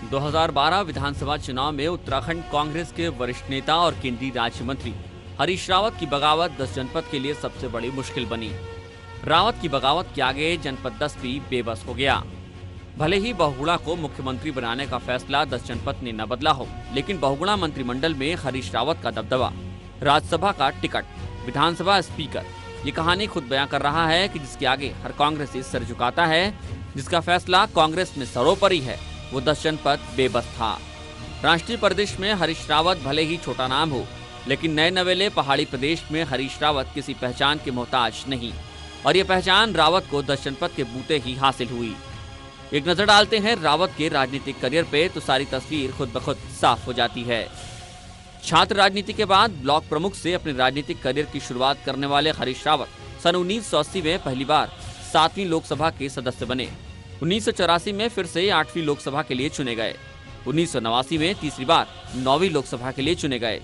2012 विधानसभा चुनाव में उत्तराखंड कांग्रेस के वरिष्ठ नेता और केंद्रीय राज्य मंत्री हरीश रावत की बगावत 10 जनपद के लिए सबसे बड़ी मुश्किल बनी। रावत की बगावत के आगे जनपद 10 भी बेबस हो गया। भले ही बहुगुणा को मुख्यमंत्री बनाने का फैसला 10 जनपद ने न बदला हो, लेकिन बहुगुणा मंत्रिमंडल में हरीश रावत का दबदबा, राज्यसभा का टिकट, विधानसभा स्पीकर, ये कहानी खुद बयां कर रहा है कि जिसके आगे हर कांग्रेसी सिर झुकाता है, जिसका फैसला कांग्रेस में सर्वोपरि है, वो 10 जनपद बेबस था। राष्ट्रीय परिदृश्य में हरीश रावत भले ही छोटा नाम हो, लेकिन नए नवेले पहाड़ी प्रदेश में हरीश रावत किसी पहचान के मोहताज नहीं, और ये पहचान रावत को 10 जनपद के बूते ही हासिल हुई। एक नजर डालते हैं रावत के राजनीतिक करियर पे तो सारी तस्वीर खुद ब खुद साफ हो जाती है। छात्र राजनीति के बाद ब्लॉक प्रमुख से अपने राजनीतिक करियर की शुरुआत करने वाले हरीश रावत सन 1980 में पहली बार 7वीं लोकसभा के सदस्य बने। 1984 में फिर से 8वीं लोकसभा के लिए चुने गए। 1989 में तीसरी बार 9वीं लोकसभा के लिए चुने गए।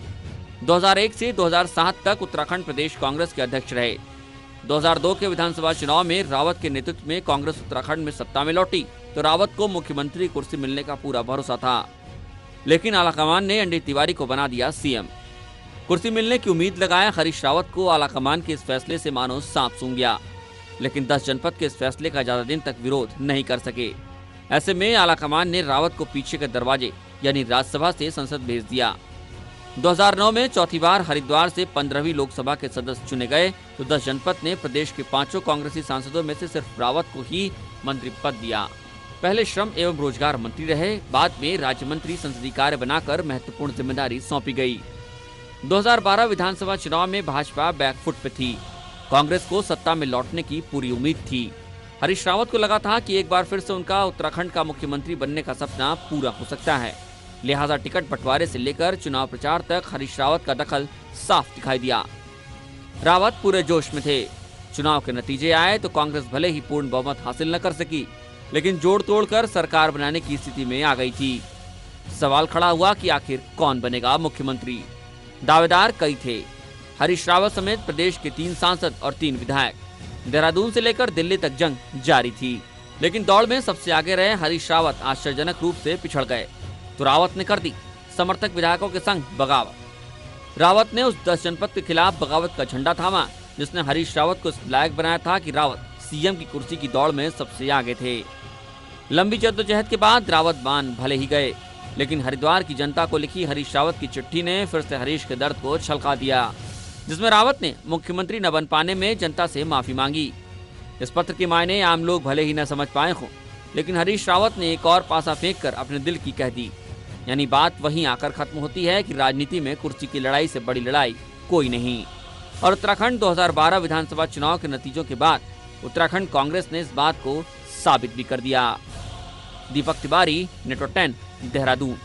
2001 से 2007 तक उत्तराखंड प्रदेश कांग्रेस के अध्यक्ष रहे। 2002 के विधानसभा चुनाव में रावत के नेतृत्व में कांग्रेस उत्तराखंड में सत्ता में लौटी तो रावत को मुख्यमंत्री कुर्सी मिलने का पूरा भरोसा था, लेकिन आलाकमान ने एनडी तिवारी को बना दिया सीएम। कुर्सी मिलने की उम्मीद लगाए हरीश रावत को आलाकमान के इस फैसले से मानो सांप सूंघ गया, लेकिन 10 जनपद के इस फैसले का ज्यादा दिन तक विरोध नहीं कर सके। ऐसे में आलाकमान ने रावत को पीछे के दरवाजे यानी राज्यसभा से संसद भेज दिया। 2009 में चौथी बार हरिद्वार से 15वीं लोकसभा के सदस्य चुने गए तो 10 जनपद ने प्रदेश के 5 कांग्रेसी सांसदों में से सिर्फ रावत को ही मंत्री पद दिया। पहले श्रम एवं रोजगार मंत्री रहे, बाद में राज्य मंत्री संसदीय कार्य बनाकर महत्वपूर्ण जिम्मेदारी सौंपी गई। 2012 विधानसभा चुनाव में भाजपा बैकफुट पे थी। कांग्रेस को सत्ता में लौटने की पूरी उम्मीद थी। हरीश रावत को लगा था कि एक बार फिर से उनका उत्तराखंड का मुख्यमंत्री बनने का सपना पूरा हो सकता है। लिहाजा टिकट बंटवारे से लेकर चुनाव प्रचार तक हरीश रावत का दखल साफ दिखाई दिया। रावत पूरे जोश में थे। चुनाव के नतीजे आए तो कांग्रेस भले ही पूर्ण बहुमत हासिल न कर सकी, लेकिन जोड़ तोड़ कर सरकार बनाने की स्थिति में आ गई थी। सवाल खड़ा हुआ कि आखिर कौन बनेगा मुख्यमंत्री। दावेदार कई थे। हरीश रावत समेत प्रदेश के 3 सांसद और 3 विधायक। देहरादून से लेकर दिल्ली तक जंग जारी थी, लेकिन दौड़ में सबसे आगे रहे हरीश रावत आश्चर्यजनक रूप से पिछड़ गए तो रावत ने कर दी समर्थक विधायकों के संग बगावत। रावत ने उस 10 जनपद के खिलाफ बगावत का झंडा थामा जिसने हरीश रावत को इस लायक बनाया था कि रावत सीएम की कुर्सी की दौड़ में सबसे आगे थे। लंबी जद्दोजहद के बाद रावत मान भले ही गए, लेकिन हरिद्वार की जनता को लिखी हरीश रावत की चिट्ठी ने फिर से हरीश के दर्द को छलका दिया, जिसमें रावत ने मुख्यमंत्री न बन पाने में जनता से माफी मांगी। इस पत्र के मायने आम लोग भले ही न समझ पाए हों, लेकिन हरीश रावत ने एक और पासा फेंककर अपने दिल की कह दी। यानी बात वहीं आकर खत्म होती है कि राजनीति में कुर्सी की लड़ाई से बड़ी लड़ाई कोई नहीं। और उत्तराखंड 2012 विधानसभा चुनाव के नतीजों के बाद उत्तराखंड कांग्रेस ने इस बात को साबित भी कर दिया। दीपक तिवारी, नेटवर्क 10, देहरादून।